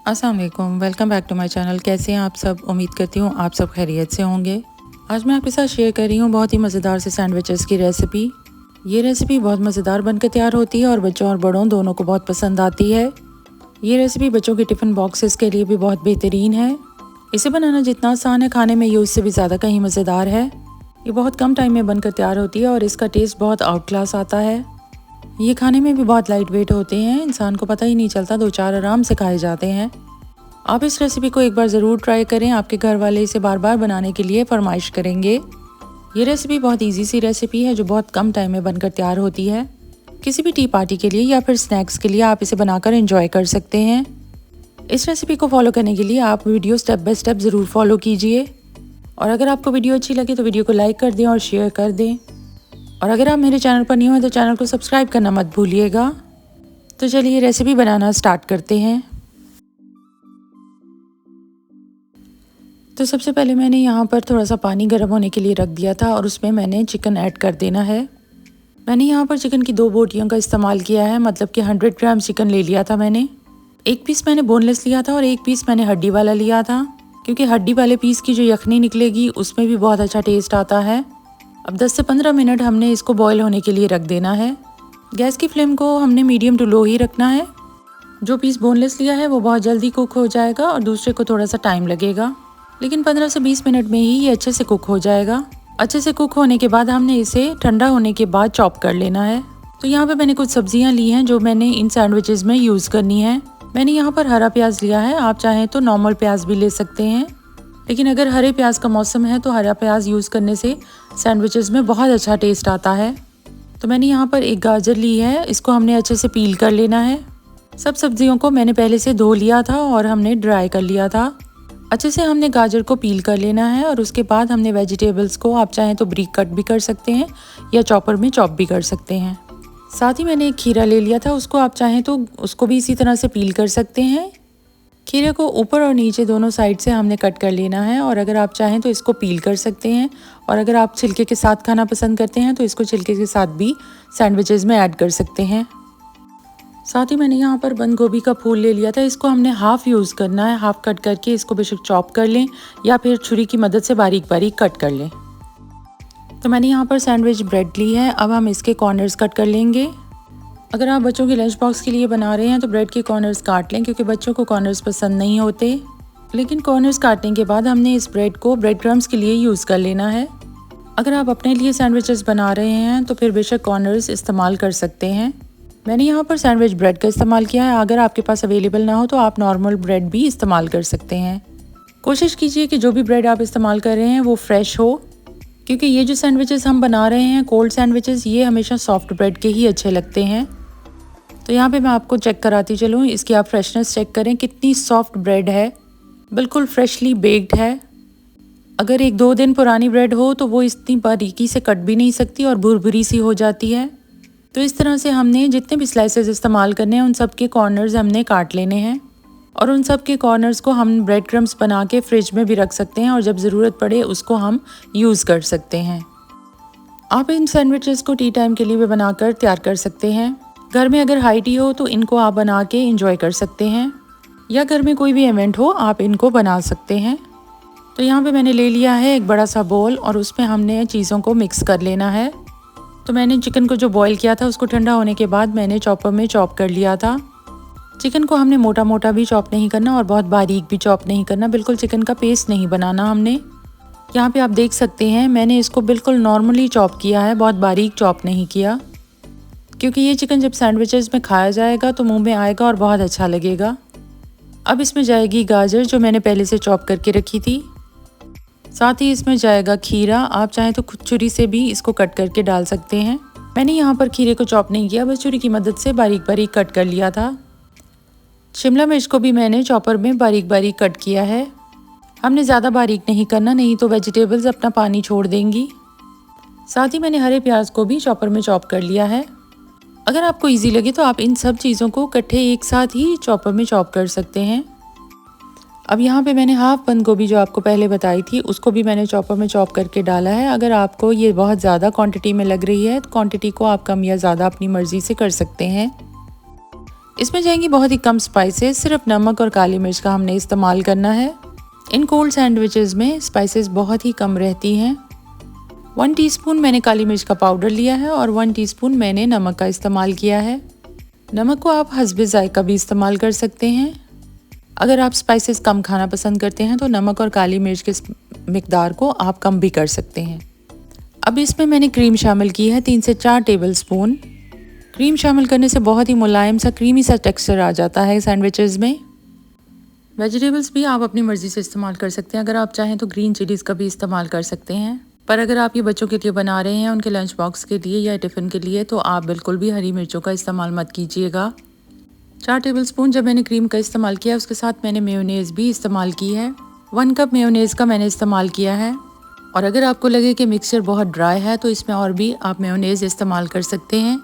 अस्सलाम वालेकुम, welcome back to my channel. कैसे हैं आप सब? उम्मीद करती हूँ आप सब खैरियत से होंगे। आज मैं आपके साथ शेयर कर रही हूँ बहुत ही मज़ेदार से सैंडविचेस की रेसिपी। ये रेसिपी बहुत मज़ेदार बनकर तैयार होती है और बच्चों और बड़ों दोनों को बहुत पसंद आती है। ये रेसिपी बच्चों के टिफ़िन बॉक्सेस के लिए भी बहुत बेहतरीन है। इसे बनाना जितना आसान है, खाने में ये उससे भी ज़्यादा कहीं मज़ेदार है। ये बहुत कम टाइम में बनकर तैयार होती है और इसका टेस्ट बहुत आउट क्लास आता है। ये खाने में भी बहुत लाइट वेट होते हैं, इंसान को पता ही नहीं चलता, 2-4 आराम से खाए जाते हैं। आप इस रेसिपी को एक बार ज़रूर ट्राई करें, आपके घर वाले इसे बार बार बनाने के लिए फरमाइश करेंगे। ये रेसिपी बहुत इजी सी रेसिपी है जो बहुत कम टाइम में बनकर तैयार होती है। किसी भी टी पार्टी के लिए या फिर स्नैक्स के लिए आप इसे बनाकर एंजॉय कर सकते हैं। इस रेसिपी को फॉलो करने के लिए आप वीडियो स्टेप बाय स्टेप ज़रूर फॉलो कीजिए। और अगर आपको वीडियो अच्छी लगे तो वीडियो को लाइक कर दें और शेयर कर दें। और अगर आप मेरे चैनल पर न्यू हैं तो चैनल को सब्सक्राइब करना मत भूलिएगा। तो चलिए रेसिपी बनाना स्टार्ट करते हैं। तो सबसे पहले मैंने यहाँ पर थोड़ा सा पानी गर्म होने के लिए रख दिया था और उसमें मैंने चिकन ऐड कर देना है। मैंने यहाँ पर चिकन की 2 बोटियों का इस्तेमाल किया है, मतलब कि 100 ग्राम चिकन ले लिया था मैंने। एक पीस मैंने बोनलेस लिया था और एक पीस मैंने हड्डी वाला लिया था, क्योंकि हड्डी वाले पीस की जो यखनी निकलेगी उसमें भी बहुत अच्छा टेस्ट आता है। अब 10 से 15 मिनट हमने इसको बॉयल होने के लिए रख देना है। गैस की फ्लेम को हमने मीडियम टू लो ही रखना है। जो पीस बोनलेस लिया है वो बहुत जल्दी कुक हो जाएगा और दूसरे को थोड़ा सा टाइम लगेगा, लेकिन 15 से 20 मिनट में ही ये अच्छे से कुक हो जाएगा। अच्छे से कुक होने के बाद हमने इसे ठंडा होने के बाद चॉप कर लेना है। तो यहाँ पे मैंने कुछ सब्जियाँ ली हैं जो मैंने इन सैंडविचेस में यूज़ करनी है। मैंने यहाँ पर हरा प्याज लिया है, आप चाहें तो नॉर्मल प्याज भी ले सकते हैं, लेकिन अगर हरे प्याज का मौसम है तो हरा प्याज यूज़ करने से सैंडविचेस में बहुत अच्छा टेस्ट आता है। तो मैंने यहाँ पर एक गाजर ली है, इसको हमने अच्छे से पील कर लेना है। सब सब्जियों को मैंने पहले से धो लिया था और हमने ड्राई कर लिया था। अच्छे से हमने गाजर को पील कर लेना है और उसके बाद हमने वेजिटेबल्स को आप चाहें तो ब्रीक कट भी कर सकते हैं या चॉपर में चॉप भी कर सकते हैं। साथ ही मैंने एक खीरा ले लिया था, उसको आप चाहें तो उसको भी इसी तरह से पील कर सकते हैं। खीरे को ऊपर और नीचे दोनों साइड से हमने कट कर लेना है और अगर आप चाहें तो इसको पील कर सकते हैं, और अगर आप छिलके के साथ खाना पसंद करते हैं तो इसको छिलके के साथ भी सैंडविचेस में ऐड कर सकते हैं। साथ ही मैंने यहाँ पर बंद गोभी का फूल ले लिया था, इसको हमने हाफ़ यूज़ करना है। हाफ़ कट करके इसको बेशक चॉप कर लें या फिर छुरी की मदद से बारीक बारीक कट कर लें। तो मैंने यहाँ पर सैंडविच ब्रेड ली है, अब हम इसके कॉर्नर्स कट कर लेंगे। अगर आप बच्चों के लंच बॉक्स के लिए बना रहे हैं तो ब्रेड के कॉर्नर्स काट लें, क्योंकि बच्चों को कॉर्नर्स पसंद नहीं होते। लेकिन कॉर्नर्स काटने के बाद हमने इस ब्रेड को ब्रेड क्रम्स के लिए यूज़ कर लेना है। अगर आप अपने लिए सैंडविचेस बना रहे हैं तो फिर बेशक कॉर्नर्स इस्तेमाल कर सकते हैं। मैंने यहाँ पर सैंडविच ब्रेड का इस्तेमाल किया है, अगर आपके पास अवेलेबल ना हो तो आप नॉर्मल ब्रेड भी इस्तेमाल कर सकते हैं। कोशिश कीजिए कि जो भी ब्रेड आप इस्तेमाल कर रहे हैं वो फ्रेश हो, क्योंकि ये जो सैंडविचेस हम बना रहे हैं कोल्ड सैंडविचेस, ये हमेशा सॉफ्ट ब्रेड के ही अच्छे लगते हैं। तो यहाँ पे मैं आपको चेक कराती चलूँ, इसकी आप फ्रेशनेस चेक करें, कितनी सॉफ्ट ब्रेड है, बिल्कुल फ्रेशली बेक्ड है। अगर 1-2 दिन पुरानी ब्रेड हो तो वो इतनी बारीकी से कट भी नहीं सकती और भुरभुरी सी हो जाती है। तो इस तरह से हमने जितने भी स्लाइसेस इस्तेमाल करने हैं उन सब के कॉर्नर्स हमने काट लेने हैं, और उन सब के कॉर्नर्स को हम ब्रेड क्रम्स बना के फ्रिज में भी रख सकते हैं और जब ज़रूरत पड़े उसको हम यूज़ कर सकते हैं। आप इन सैंडविचेस को टी टाइम के लिए भी बनाकर तैयार कर सकते हैं। घर में अगर हाई टी हो तो इनको आप बना के इंजॉय कर सकते हैं, या घर में कोई भी इवेंट हो आप इनको बना सकते हैं। तो यहाँ पे मैंने ले लिया है एक बड़ा सा बोल और उसमें हमने चीज़ों को मिक्स कर लेना है। तो मैंने चिकन को जो बॉईल किया था उसको ठंडा होने के बाद मैंने चॉपर में चॉप कर लिया था। चिकन को हमने मोटा मोटा भी चॉप नहीं करना और बहुत बारीक भी चॉप नहीं करना, बिल्कुल चिकन का पेस्ट नहीं बनाना हमने। यहाँ पे आप देख सकते हैं मैंने इसको बिल्कुल नॉर्मली चॉप किया है, बहुत बारीक चॉप नहीं किया, क्योंकि ये चिकन जब सैंडविचेस में खाया जाएगा तो मुंह में आएगा और बहुत अच्छा लगेगा। अब इसमें जाएगी गाजर जो मैंने पहले से चॉप करके रखी थी, साथ ही इसमें जाएगा खीरा, आप चाहें तो खुद छुरी से भी इसको कट करके डाल सकते हैं। मैंने यहाँ पर खीरे को चॉप नहीं किया, बस छुरी की मदद से बारीक बारीक कट कर लिया था। शिमला मिर्च को भी मैंने चॉपर में बारीक बारीक कट किया है, हमने ज़्यादा बारीक नहीं करना, नहीं तो वेजिटेबल्स अपना पानी छोड़ देंगी। साथ ही मैंने हरे प्याज को भी चॉपर में चॉप कर लिया है। अगर आपको ईजी लगे तो आप इन सब चीज़ों को इकट्ठे एक साथ ही चॉपर में चॉप कर सकते हैं। अब यहाँ पे मैंने हाफ बंद गोभी जो आपको पहले बताई थी उसको भी मैंने चॉपर में चॉप करके डाला है। अगर आपको ये बहुत ज़्यादा क्वांटिटी में लग रही है तो क्वांटिटी को आप कम या ज़्यादा अपनी मर्ज़ी से कर सकते हैं। इसमें जाएंगी बहुत ही कम स्पाइसेस, सिर्फ नमक और काली मिर्च का हमने इस्तेमाल करना है। इन कोल्ड सैंडविचेस में स्पाइसेस बहुत ही कम रहती हैं। 1 टीस्पून मैंने काली मिर्च का पाउडर लिया है और 1 टीस्पून मैंने नमक का इस्तेमाल किया है। नमक को आप हस्बे जायका भी इस्तेमाल कर सकते हैं। अगर आप स्पाइसेस कम खाना पसंद करते हैं तो नमक और काली मिर्च के मिकदार को आप कम भी कर सकते हैं। अब इसमें मैंने क्रीम शामिल की है 3 से 4 टेबलस्पून। क्रीम शामिल करने से बहुत ही मुलायम सा क्रीमी सा टेक्सचर आ जाता है सैंडविचेस में। वेजिटेबल्स भी आप अपनी मर्ज़ी से इस्तेमाल कर सकते हैं। अगर आप चाहें तो ग्रीन चिलीज़ का भी इस्तेमाल कर सकते हैं, पर अगर आप ये बच्चों के लिए बना रहे हैं, उनके लंच बॉक्स के लिए या टिफ़िन के लिए, तो आप बिल्कुल भी हरी मिर्चों का इस्तेमाल मत कीजिएगा। 4 टेबलस्पून जब मैंने क्रीम का इस्तेमाल किया, उसके साथ मैंने मेयोनेज़ भी इस्तेमाल की है। 1 कप मेयोनेज़ का मैंने इस्तेमाल किया है। और अगर आपको लगे कि मिक्सचर बहुत ड्राई है तो इसमें और भी आप मेयोनेज़ इस्तेमाल कर सकते हैं।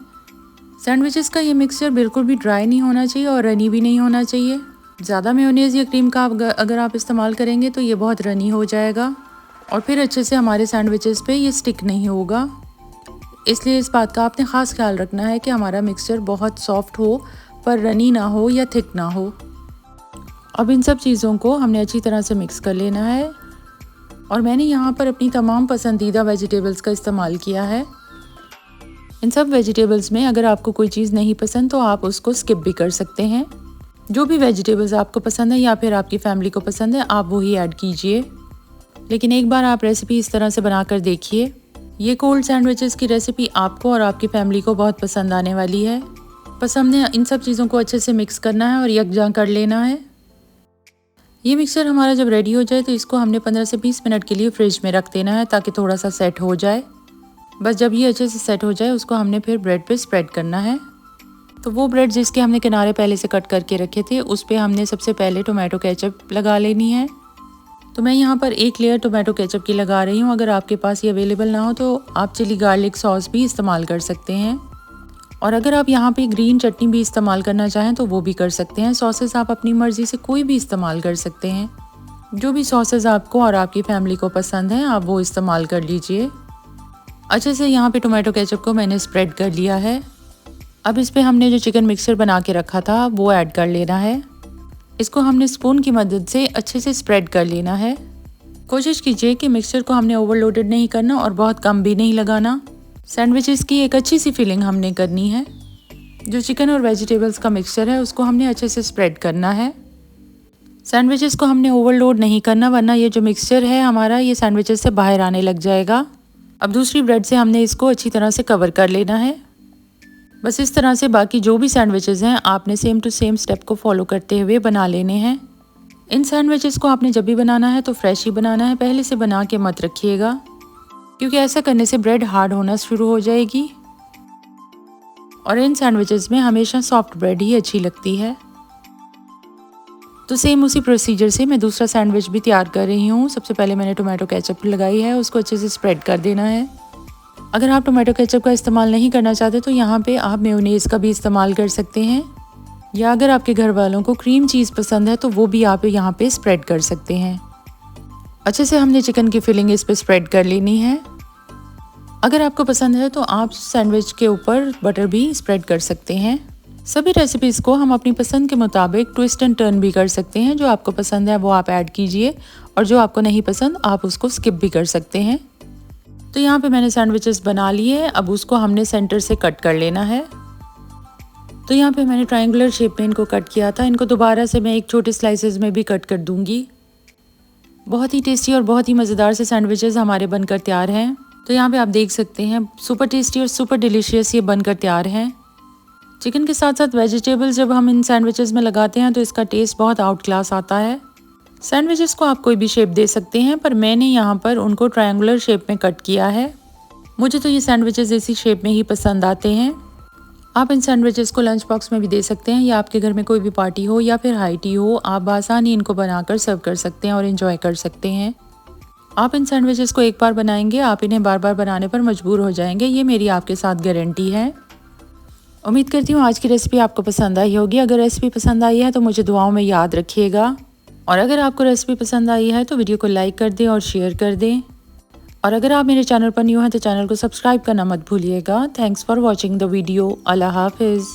सैंडविचेस का ये मिक्सचर बिल्कुल भी ड्राई नहीं होना चाहिए और रनी भी नहीं होना चाहिए। ज़्यादा मेयोनेज़ या क्रीम का अगर आप इस्तेमाल करेंगे तो ये बहुत रनी हो जाएगा और फिर अच्छे से हमारे सैंडविचेस पे ये स्टिक नहीं होगा। इसलिए इस बात का आपने ख़ास ख्याल रखना है कि हमारा मिक्सचर बहुत सॉफ्ट हो पर रनी ना हो या थिक ना हो। अब इन सब चीज़ों को हमने अच्छी तरह से मिक्स कर लेना है और मैंने यहाँ पर अपनी तमाम पसंदीदा वेजिटेबल्स का इस्तेमाल किया है। इन सब वेजिटेबल्स में अगर आपको कोई चीज़ नहीं पसंद तो आप उसको स्किप भी कर सकते हैं। जो भी वेजिटेबल्स आपको पसंद है या फिर आपकी फैमिली को पसंद है आप वही ऐड कीजिए। लेकिन एक बार आप रेसिपी इस तरह से बनाकर देखिए। ये कोल्ड सैंडविचेस की रेसिपी आपको और आपकी फैमिली को बहुत पसंद आने वाली है। बस हमने इन सब चीज़ों को अच्छे से मिक्स करना है और यकजां कर लेना है। ये मिक्सचर हमारा जब रेडी हो जाए तो इसको हमने 15 से 20 मिनट के लिए फ्रिज में रख देना है ताकि थोड़ा सा सेट हो जाए। बस जब ये अच्छे से सेट हो जाए उसको हमने फिर ब्रेड पे स्प्रेड करना है। तो वो ब्रेड जिसके हमने किनारे पहले से कट करके रखे थे उस पर हमने सबसे पहले टोमेटो केचप लगा लेनी है। तो मैं यहाँ पर 1 लेयर टोमेटो केचप की लगा रही हूँ। अगर आपके पास ये अवेलेबल ना हो तो आप चिली गार्लिक सॉस भी इस्तेमाल कर सकते हैं और अगर आप यहाँ पे ग्रीन चटनी भी इस्तेमाल करना चाहें तो वो भी कर सकते हैं। सॉसेस आप अपनी मर्ज़ी से कोई भी इस्तेमाल कर सकते हैं। जो भी सॉसेस आपको और आपकी फैमिली को पसंद हैं आप वो इस्तेमाल कर लीजिए। अच्छे से यहाँ पे टोमेटो केचप को मैंने स्प्रेड कर लिया है। अब इस पर हमने जो चिकन मिक्सचर बना के रखा था वो ऐड कर लेना है। इसको हमने स्पून की मदद से अच्छे से स्प्रेड कर लेना है। कोशिश कीजिए कि मिक्सचर को हमने ओवरलोडेड नहीं करना और बहुत कम भी नहीं लगाना। सैंडविचेस की एक अच्छी सी फीलिंग हमने करनी है। जो चिकन और वेजिटेबल्स का मिक्सचर है उसको हमने अच्छे से स्प्रेड करना है। सैंडविचेस को हमने ओवरलोड नहीं करना वरना ये जो मिक्सचर है हमारा ये सैंडविचेस से बाहर आने लग जाएगा। अब दूसरी ब्रेड से हमने इसको अच्छी तरह से कवर कर लेना है। बस इस तरह से बाकी जो भी सैंडविचेस हैं आपने सेम टू सेम स्टेप को फॉलो करते हुए बना लेने हैं। इन सैंडविचेस को आपने जब भी बनाना है तो फ्रेश ही बनाना है, पहले से बना के मत रखिएगा क्योंकि ऐसा करने से ब्रेड हार्ड होना शुरू हो जाएगी और इन सैंडविचेस में हमेशा सॉफ्ट ब्रेड ही अच्छी लगती है। तो सेम उसी प्रोसीजर से मैं दूसरा सैंडविच भी तैयार कर रही हूँ। सबसे पहले मैंने टोमेटो केचप लगाई है, उसको अच्छे से स्प्रेड कर देना है। अगर आप टोमेटो केचप का इस्तेमाल नहीं करना चाहते तो यहाँ पे आप मेयोनेज़ का भी इस्तेमाल कर सकते हैं या अगर आपके घर वालों को क्रीम चीज़ पसंद है तो वो भी आप यहाँ पे स्प्रेड कर सकते हैं। अच्छे से हमने चिकन की फिलिंग इस पर स्प्रेड कर लेनी है। अगर आपको पसंद है तो आप सैंडविच के ऊपर बटर भी स्प्रेड कर सकते हैं। सभी रेसिपीज़ को हम अपनी पसंद के मुताबिक ट्विस्ट एंड टर्न भी कर सकते हैं। जो आपको पसंद है वो आप ऐड कीजिए और जो आपको नहीं पसंद आप उसको स्किप भी कर सकते हैं। तो यहाँ पे मैंने सैंडविचेस बना लिए। अब उसको हमने सेंटर से कट कर लेना है। तो यहाँ पे मैंने ट्रायंगुलर शेप में इनको कट किया था। इनको दोबारा से मैं एक छोटे स्लाइसेस में भी कट कर दूंगी। बहुत ही टेस्टी और बहुत ही मज़ेदार से सैंडविचेस हमारे बनकर तैयार हैं। तो यहाँ पे आप देख सकते हैं सुपर टेस्टी और सुपर डिलीशियस ये बनकर तैयार हैं। चिकन के साथ साथ वेजिटेबल्स जब हम इन सैंडविचेस में लगाते हैं तो इसका टेस्ट बहुत आउट क्लास आता है। सैंडविचेस को आप कोई भी शेप दे सकते हैं पर मैंने यहाँ पर उनको ट्रायंगुलर शेप में कट किया है। मुझे तो ये सैंडविचेस इसी शेप में ही पसंद आते हैं। आप इन सैंडविचेस को लंच बॉक्स में भी दे सकते हैं या आपके घर में कोई भी पार्टी हो या फिर हाई टी हो, आप बासानी इनको बनाकर सर्व कर सकते हैं और इन्जॉय कर सकते हैं। आप इन सैंडविचेस को एक बार बनाएंगे आप इन्हें बार बार बनाने पर मजबूर हो जाएंगे, ये मेरी आपके साथ गारंटी है। उम्मीद करती हूँ आज की रेसिपी आपको पसंद आई होगी। अगर रेसिपी पसंद आई है तो मुझे दुआओं में याद रखिएगा और अगर आपको रेसिपी पसंद आई है तो वीडियो को लाइक कर दें और शेयर कर दें। और अगर आप मेरे चैनल पर न्यू हैं तो चैनल को सब्सक्राइब करना मत भूलिएगा। Thanks for watching the video. अल्लाह हाफिज़।